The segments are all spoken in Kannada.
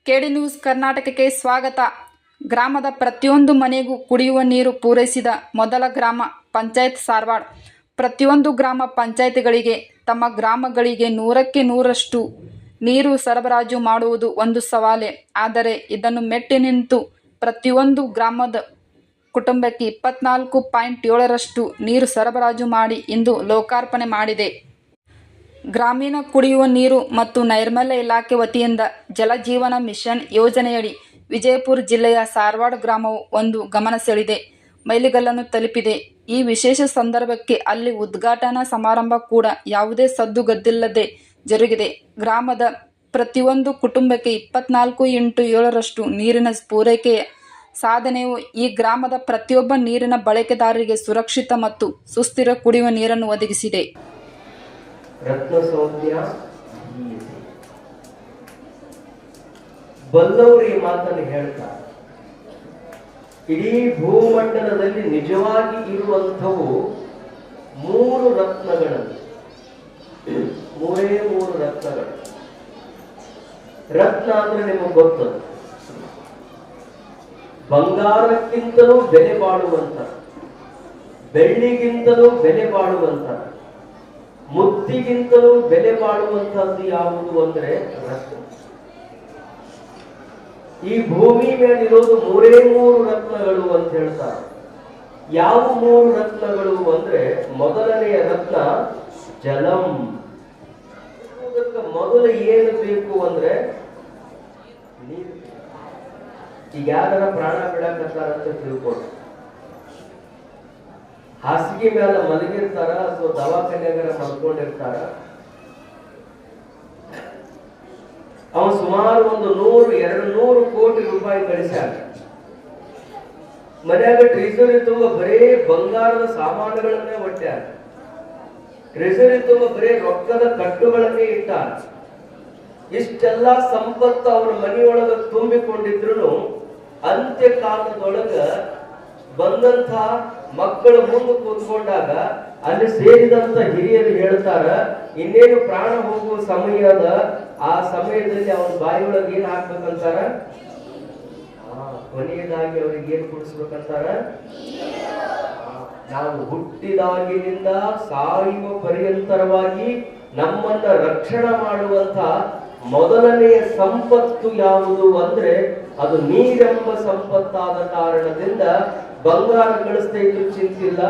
ಕೆಡಿ ನ್ಯೂಸ್ ಕರ್ನಾಟಕಕ್ಕೆ ಸ್ವಾಗತ. ಗ್ರಾಮದ ಪ್ರತಿಯೊಂದು ಮನೆಗೂ ಕುಡಿಯುವ ನೀರು ಪೂರೈಸಿದ ಮೊದಲ ಗ್ರಾಮ ಪಂಚಾಯತ್ ಸಾರವಾಡ. ಪ್ರತಿಯೊಂದು ಗ್ರಾಮ ಪಂಚಾಯತ್ಗಳಿಗೆ ತಮ್ಮ ಗ್ರಾಮಗಳಿಗೆ 100ಕ್ಕೆ 100ರಷ್ಟು ನೀರು ಸರಬರಾಜು ಮಾಡುವುದು ಒಂದು ಸವಾಲೇ. ಆದರೆ ಇದನ್ನು ಮೆಟ್ಟಿ ನಿಂತು ಪ್ರತಿಯೊಂದು ಗ್ರಾಮದ ಕುಟುಂಬಕ್ಕೆ 24.7ರಷ್ಟು ನೀರು ಸರಬರಾಜು ಮಾಡಿ ಇಂದು ಲೋಕಾರ್ಪಣೆ ಮಾಡಿದೆ. ಗ್ರಾಮೀಣ ಕುಡಿಯುವ ನೀರು ಮತ್ತು ನೈರ್ಮಲ್ಯ ಇಲಾಖೆ ವತಿಯಿಂದ ಜಲಜೀವನ ಮಿಷನ್ ಯೋಜನೆಯಡಿ ವಿಜಯಪುರ ಜಿಲ್ಲೆಯ ಸಾರವಾಡ ಗ್ರಾಮವು ಒಂದು ಗಮನ ಸೆಳೆದ ಮೈಲಿಗಲ್ಲನ್ನು ತಲುಪಿದೆ. ಈ ವಿಶೇಷ ಸಂದರ್ಭಕ್ಕೆ ಅಲ್ಲಿ ಉದ್ಘಾಟನಾ ಸಮಾರಂಭ ಕೂಡ ಯಾವುದೇ ಸದ್ದುಗದ್ದಿಲ್ಲದೆ ಜರುಗಿದೆ. ಗ್ರಾಮದ ಪ್ರತಿಯೊಂದು ಕುಟುಂಬಕ್ಕೆ 24x7ರಷ್ಟು ನೀರಿನ ಪೂರೈಕೆಯ ಸಾಧನೆಯು ಈ ಗ್ರಾಮದ ಪ್ರತಿಯೊಬ್ಬ ನೀರಿನ ಬಳಕೆದಾರರಿಗೆ ಸುರಕ್ಷಿತ ಮತ್ತು ಸುಸ್ಥಿರ ಕುಡಿಯುವ ನೀರನ್ನು ಒದಗಿಸಿದೆ. ರತ್ನ ಸೌಮ್ಯ ಬಲ್ಲವರು ಈ ಮಾತನ್ನು ಹೇಳ್ತಾರೆ. ಇಡೀ ಭೂಮಂಡಲದಲ್ಲಿ ನಿಜವಾಗಿ ಇರುವಂಥವು 3 ರತ್ನಗಳಲ್ಲಿ, 3 ರತ್ನಗಳು. ರತ್ನ ಅಂದ್ರೆ ನಿಮಗೆ ಗೊತ್ತದು, ಬಂಗಾರಕ್ಕಿಂತಲೂ ಬೆಲೆ ಬಾಳುವಂತ, ಬೆಳ್ಳಿಗಿಂತಲೂ ಬೆಲೆ ಬಾಳುವಂತ, ಮುತ್ತಿಗಿಂತಲೂ ಬೆಲೆ ಬಾಳುವಂತಹದ್ದು ಯಾವುದು ಅಂದ್ರೆ ರತ್ನ. ಈ ಭೂಮಿ ಮೇಲಿರೋದು 3 ರತ್ನಗಳು ಅಂತ ಹೇಳ್ತಾರೆ. ಯಾವ 3 ರತ್ನಗಳು ಅಂದ್ರೆ, ಮೊದಲನೆಯ ರತ್ನ ಜಲಂ. ಮೊದಲು ಏನು ಬೇಕು ಅಂದ್ರೆ ನೀರು. ಈಗ ಯಾರ ಪ್ರಾಣ ಬಿಡಕತ್ತಾರಂತ ತಿಳ್ಕೊಂಡು ಹಾಸಿಗೆ ಮೇಲೆ ಮಲಗಿರ್ತಾರ ಅಥವಾ ದವಾಖಾನೆಗಾರ ಮಲ್ಕೊಂಡಿರ್ತಾರ. ಅವ ಸುಮಾರು ಒಂದು 100-200 ಕೋಟಿ ರೂಪಾಯಿ ಗಳಿಸ್ಯಾರ. ಮನ್ಯಾಗ ಟ್ರೆಜರಿ ತುಂಬ ಬರೇ ಬಂಗಾರದ ಸಾಮಾನುಗಳನ್ನೇ ಒಟ್ಟ್ಯಾರ. ಟ್ರೆಜರಿ ತುಂಬ ಬರೇ ರೊಕ್ಕದ ಕಟ್ಟುಗಳನ್ನೇ ಇಟ್ಟಾರ. ಇಷ್ಟೆಲ್ಲ ಸಂಪತ್ತು ಅವರ ಮನೆಯೊಳಗ ತುಂಬಿಕೊಂಡಿದ್ರು ಅಂತ್ಯಕಾಲದೊಳಗ ಬಂದಂತ ಮಕ್ಕಳು ಮುಂದೆ ಕೂತ್ಕೊಂಡಾಗ ಅಲ್ಲಿ ಸೇರಿದಂತ ಹಿರಿಯರು ಹೇಳ್ತಾರ, ಇನ್ನೇನು ಪ್ರಾಣ ಹೋಗುವ ಸಮಯದ ಆ ಸಮಯದಲ್ಲಿ ಅವನ ಬಾಯಿಯೊಳಗೆ ಏನ್ ಹಾಕ್ಬೇಕಂತಾರ, ಕೊನೆಯದಾಗಿ ಅವ್ರಿಗೆ ಏನ್ ಕುಡಿಸ್ಬೇಕಂತಾರ, ನಾವು ಹುಟ್ಟಿದಾಗಿನಿಂದ ಸಾಯುವ ಪರ್ಯಂತರವಾಗಿ ನಮ್ಮನ್ನ ರಕ್ಷಣೆ ಮಾಡುವಂತ ಮೊದಲನೆಯ ಸಂಪತ್ತು ಯಾವುದು ಅಂದ್ರೆ ಅದು ನೀರೆಂಬ ಸಂಪತ್ತಾದ ಕಾರಣದಿಂದ ಬಂಗಾರ ಗಳಿಸ್ತಾ ಇದ್ರು ಚಿಂತಿಲ್ಲ,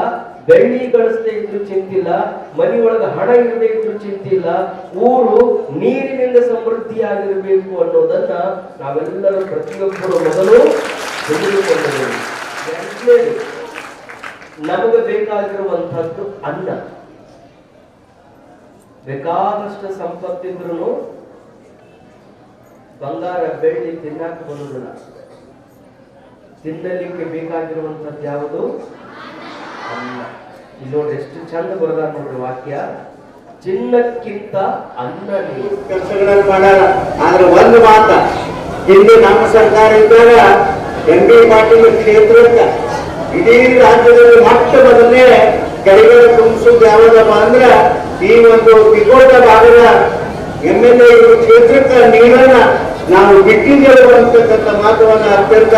ಬೆಳ್ಳಿ ಗಳಿಸ್ತಾ ಇದ್ರು ಚಿಂತಿಲ್ಲ, ಮನೆಯೊಳಗೆ ಹಣ ಇರದೇ ಇದ್ರು ಚಿಂತಿಲ್ಲ, ಊರು ನೀರಿನಿಂದ ಸಮೃದ್ಧಿಯಾಗಿರಬೇಕು ಅನ್ನೋದನ್ನ ನಾವೆಲ್ಲರೂ ಪ್ರತಿಯೊಬ್ಬರು ಮೊದಲು ತಿಳಿದುಕೊಳ್ಳಬೇಕು. ನಮಗೆ ಬೇಕಾಗಿರುವಂತಹದ್ದು ಅನ್ನ. ಬೇಕಾದಷ್ಟು ಸಂಪತ್ತಿದ್ರು ಬಂಗಾರ ಬೆಳ್ಳಿ ತಿನ್ನಕ ಬರುವುದಿಲ್ಲ. ತಿನ್ನಲಿಕ್ಕೆ ಬೇಕಾಗಿರುವಂತದ್ದು ಯಾವುದು? ಅನ್ನ. ಇಲ್ಲಿ ನೋಡಿ ಎಷ್ಟು ಚಂದ ಬರದಾರ ನೋಡ್ರಿ ವಾಕ್ಯ, ಚಿನ್ನಕ್ಕಿಂತ ಅನ್ನ ನೀರು. ಕೆಲಸಗಳನ್ನು ಮಾಡಲ್ಲ. ಆದ್ರೆ ಒಂದು ಮಾತ, ಹಿಂದೆ ನಮ್ಮ ಸರ್ಕಾರ ಇದ್ದಾಗ ಎಂ.ಬಿ. ಪಾಟೀಲ್ ಕ್ಷೇತ್ರಕ್ಕೆ ಇಡೀ ರಾಜ್ಯದಲ್ಲಿ ಮೊಟ್ಟ ಮೊದಲನೇ ಕೆರೆಗಳು ತುಂಬಿಸೋದು ಯಾವ್ದಪ್ಪ ಅಂದ್ರ ಈ ಒಂದು ತಿಕೋಟ ಭಾಗದ MLA ಕ್ಷೇತ್ರಕ್ಕೆ ನೀರನ್ನ ನಾವು ಬಿಟ್ಟಿದ್ದೇವೆ ಅಂತಕ್ಕಂಥ ಮಾತವನ್ನ ಅತ್ಯಂತ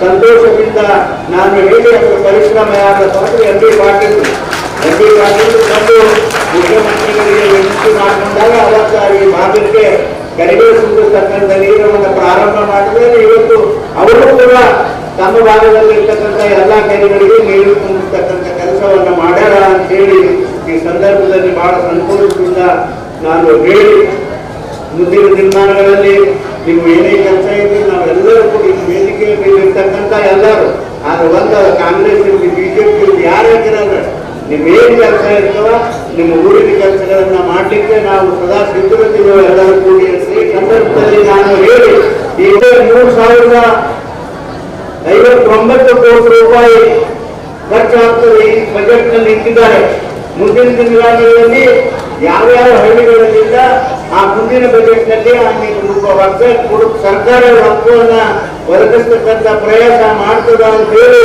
ಸಂತೋಷದಿಂದ ನಾನು ಹೇಳಿ ಅದರ ಪರಿಶ್ರಮ ಯಾಕಂದ್ರೆ ಎಂ.ಬಿ. ಪಾಟೀಲ್ ಬಂದು ಮುಖ್ಯಮಂತ್ರಿಗಳಿಗೆ ವಿನಂತಿ ಮಾಡಿಕೊಂಡಾಗ ಅವತ್ತ ಈ ಭಾಗಕ್ಕೆ ಕೆರೆಗಳು ತುಂಬಿರ್ತಕ್ಕಂಥ ನೀರನ್ನು ಪ್ರಾರಂಭ ಮಾಡಿದ್ರೆ ಇವತ್ತು ಅವರು ಕೂಡ ತಮ್ಮ ಭಾಗದಲ್ಲಿ ಇರ್ತಕ್ಕಂಥ ಎಲ್ಲಾ ಕೆರೆಗಳಿಗೆ ನೀರು ತುಂಬಿರ್ತಕ್ಕಂಥ ಕೆಲಸವನ್ನ ಮಾಡ್ಯಾರ ಅಂತ ಹೇಳಿ ಈ ಸಂದರ್ಭದಲ್ಲಿ ಬಹಳ ಸಂತೋಷದಿಂದ ನಾನು ಹೇಳಿ, ಮುಂದಿನ ದಿನಮಾನಗಳಲ್ಲಿ ನೀವು ಏನೇ ಕೆಲಸ ಇದೆ ನಾವೆಲ್ಲರೂ ಕೂಡ ಈ ವೇದಿಕೆಯಲ್ಲಿ ಇರ್ತಕ್ಕಂಥ ಎಲ್ಲರೂ, ಆದ್ರೆ ಒಂದು ಕಾಂಗ್ರೆಸ್ ಬಿಜೆಪಿ ಯಾರಾಗಿರಲ್ಲ, ನಿಮ್ಮೇನು ಕೆಲಸ ಇರ್ತವ ನಿಮ್ಮ ಊರಿನ ಕೆಲಸಗಳನ್ನ ಮಾಡ್ಲಿಕ್ಕೆ ನಾವು ಸದಾ ಸಿದ್ಧರಿದ್ದೀವಿ ಎಲ್ಲರೂ ಕೂಡಿ. ಈ ಸಂದರ್ಭದಲ್ಲಿ ನಾನು ಹೇಳಿ, ಈಗ 3,059 ಕೋಟಿ ರೂಪಾಯಿ ಖರ್ಚಾಗ್ತದೆ ಈ ಬಜೆಟ್ ನಲ್ಲಿ ಇಟ್ಟಿದ್ದಾರೆ. ಮುಂದಿನ ದಿನಗಳಲ್ಲಿ ಯಾವ್ಯಾವ ಹಳ್ಳಿಗಳಿಂದ ಆ ಮುಂದಿನ ಬಜೆಟ್ ನಲ್ಲಿ ಸರ್ಕಾರ ರೊಕ್ಕವನ್ನ ಒದಗಿಸ್ತಕ್ಕಂಥ ಪ್ರಯಾಸ ಮಾಡ್ತದ ಅಂತ ಹೇಳಿ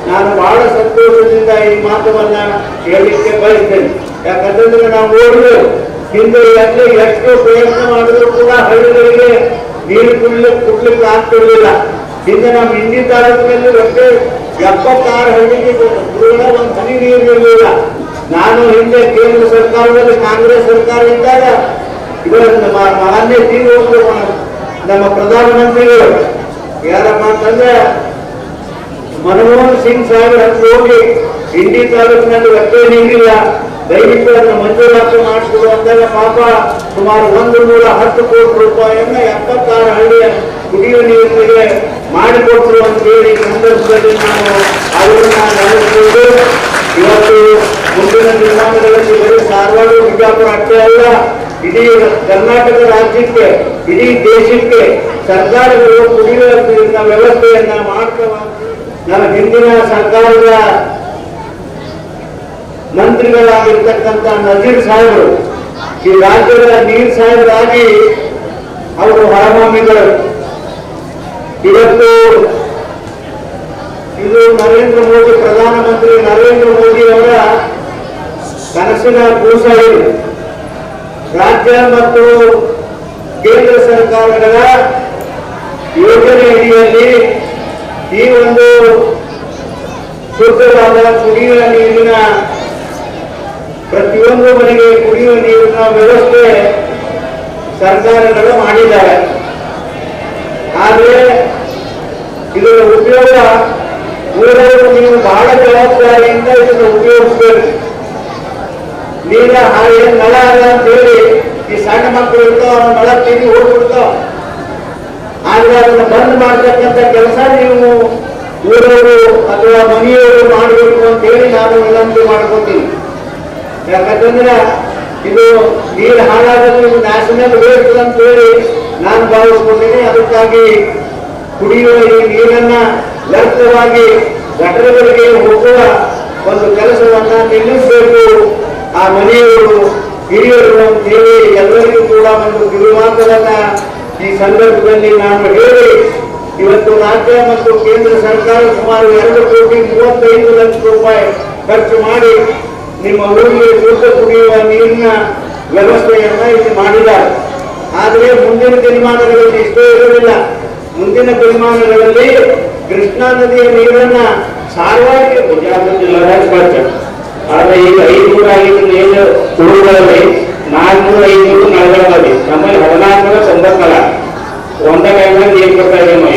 ನಾನು ಬಹಳ ಸಂತೋಷದಿಂದ ಈ ಮಾತವನ್ನ ಹೇಳಲಿಕ್ಕೆ ಬಯಸ್ತೇನೆ. ಯಾಕಂತಂದ್ರೆ ನಾವು ನೋಡಿದ್ರೆ ಹಿಂದೆ ಎಷ್ಟು ಪ್ರಯತ್ನ ಮಾಡಿದ್ರು ಕೂಡ ಹಳ್ಳಿಗಳಿಗೆ ನೀರು ಕುಡ್ಲಿಕ್ಕೆ ಆಗ್ತಿರ್ಲಿಲ್ಲ. ಹಿಂದೆ ನಮ್ಮ ಇಂಡಿ ತಾಲೂಕಿನಲ್ಲಿ ಒಟ್ಟೆ 76 ಹಳ್ಳಿಗೆ ಗುರುಗಳ ಒಂದು ಹನಿ ನೀರು ಇರಲಿಲ್ಲ. ನಾನು ಹಿಂದೆ ಕೇಂದ್ರ ಸರ್ಕಾರದಲ್ಲಿ ಕಾಂಗ್ರೆಸ್ ಸರ್ಕಾರ ಇದ್ದಾಗ ಇವತ್ತು ಮಾನ್ಯ ತೀರು ನಮ್ಮ ಪ್ರಧಾನಮಂತ್ರಿಗಳು ಯಾರಪ್ಪ ಅಂತಂದ್ರೆ ಮನಮೋಹನ್ ಸಿಂಗ್ ಸಾಹೇಬ್ ಹತ್ರ ಹೋಗಿ ಇಂಡಿ ತಾಲೂಕಿನಲ್ಲಿ ಒಟ್ಟೆ ನೀರಿಲ್ಲ, ದಯವಿಟ್ಟು ಅದನ್ನು ಮಂಜೂರಾತಿ ಮಾಡಿಸಿದ್ರು ಅಂದಾಗ ಪಾಪ ಸುಮಾರು 110 ಕೋಟಿ ರೂಪಾಯಿಯನ್ನ 76 ಹಳ್ಳಿಯ ಕುಡಿಯುವ ನೀರಿಗೆ ಮಾಡಿಕೊಟ್ರು ಅಂತ ಹೇಳಿ ಸಂದರ್ಭದಲ್ಲಿ ನಾನು ಅವರನ್ನ ನೆನೆಸಿಕೊಂಡು ಇವತ್ತು ಮುಂದಿನ ದಿನಮಾನಗಳಲ್ಲಿ ಬರೀ ಧಾರವಾಡ ಬಿಜಾಪುರ ಅಷ್ಟೇ ಅಲ್ಲ, ಇಡೀ ಕರ್ನಾಟಕ ರಾಜ್ಯಕ್ಕೆ ಇಡೀ ದೇಶಕ್ಕೆ ಸರ್ಕಾರಗಳು ಕುಡಿಯುವ ನೀರಿನ ವ್ಯವಸ್ಥೆಯನ್ನ ಮಾಡ್ತವ. ನಮ್ಮ ಹಿಂದಿನ ಸರ್ಕಾರದ ಮಂತ್ರಿಗಳಾಗಿರ್ತಕ್ಕಂಥ ನಜೀರ್ ಸಾಹೇಬರು ಈ ರಾಜ್ಯದ ನೀರ್ ಸಾಹೇಬರಾಗಿ ಅವರು ಹೊರಮಾಮಿಗಳು. ಇವತ್ತು ಇದು ನರೇಂದ್ರ ಮೋದಿ ಪ್ರಧಾನಮಂತ್ರಿ ನರೇಂದ್ರ ಮೋದಿ ಅವರ ಕನಸಿನ ಕೂಸಾಗಿದೆ. ರಾಜ್ಯ ಮತ್ತು ಕೇಂದ್ರ ಸರ್ಕಾರಗಳ ಯೋಜನೆ ಅಡಿಯಲ್ಲಿ ಈ ಒಂದು ಶುದ್ಧವಾದ ಕುಡಿಯುವ ನೀರಿನ ಪ್ರತಿಯೊಂದು ಮನೆಗೆ ಕುಡಿಯುವ ನೀರಿನ ವ್ಯವಸ್ಥೆ ಸರ್ಕಾರಗಳು ಮಾಡಿದ್ದಾರೆ. ಆದರೆ ಇದರ ಉಪಯೋಗ ಊರವರು ನೀವು ಬಹಳ ಜವಾಬ್ದಾರಿಯಿಂದ ಇದನ್ನು ಉಪಯೋಗಿಸಬೇಕು. ನೀರ ಏನ್ ನಳ ಅಲ್ಲ ಅಂತ ಹೇಳಿ ಈ ಸಣ್ಣ ಮಕ್ಕಳು ಇರ್ತಾವ, ಅವ್ರ ನಳ ತಿರುಗಿ ಹೋಗ್ಬಿಡ್ತಾವ. ಆದ್ರೆ ಅದನ್ನು ಬಂದ್ ಮಾಡ್ತಕ್ಕಂಥ ಕೆಲಸ ನೀವು ಊರವರು ಅಥವಾ ಮನೆಯವರು ಮಾಡಬೇಕು ಅಂತ ಹೇಳಿ ನಾನು ವಿನಂತಿ ಮಾಡ್ಕೊತೀನಿ. ಯಾಕಂತಂದ್ರೆ ಇದು ನೀರು ಹಾಳಾಗಲು ಇದು ನ್ಯಾಷನಲ್ ವೇಸ್ಟ್ ಅಂತ ಹೇಳಿ ನಾನು ಭಾವಿಸ್ಕೊಂಡಿದ್ದೀನಿ. ಅದಕ್ಕಾಗಿ ಕುಡಿಯುವ ಈ ನೀರನ್ನ ವ್ಯರ್ಥವಾಗಿ ಗಟರಗಳಿಗೆ ಹೋಗುವ ಒಂದು ಕೆಲಸವನ್ನ ನಿಲ್ಲಿಸಬೇಕು. ಆ ಮನೆಯವರು ಹಿರಿಯರು ಅಂತ ಹೇಳಿ ಎಲ್ಲರಿಗೂ ಕೂಡ ಒಂದು ಕಿರುಮಾತವನ್ನ ಈ ಸಂದರ್ಭದಲ್ಲಿ ನಾನು ಹೇಳಿ, ಇವತ್ತು ರಾಜ್ಯ ಮತ್ತು ಕೇಂದ್ರ ಸರ್ಕಾರ ಸುಮಾರು 2,35 ಲಕ್ಷ ರೂಪಾಯಿ ಖರ್ಚು ಮಾಡಿ ನಿಮ್ಮ ಊರಿಗೆ ಶುದ್ಧ ಕುಡಿಯುವ ನೀರಿನ ವ್ಯವಸ್ಥೆಯನ್ನ ಇಲ್ಲಿ ಮಾಡಿದ್ದಾರೆ. ಆದರೆ ಮುಂದಿನ ದಿನಮಾನಗಳಲ್ಲಿ ಇಷ್ಟೇ ಇರಲಿಲ್ಲ. ಮುಂದಿನ ದಿನಮಾನಗಳಲ್ಲಿ ಕೃಷ್ಣಾ ನದಿಯ ನೀರನ್ನ ಸಾರವಾಗಿ ಆದ್ರೆ ಈಗ 505 ನೀರು ಕುಡಿಗಳಲ್ಲಿ 400-500 ನಳಗಳಲ್ಲಿ ನಮ್ಮಲ್ಲಿ 14 ಸಂದರ್ಭ ಒಂದ ಟೈಮ್ನಲ್ಲಿ ನೀರು ಬರ್ತಾ ಇದೆ.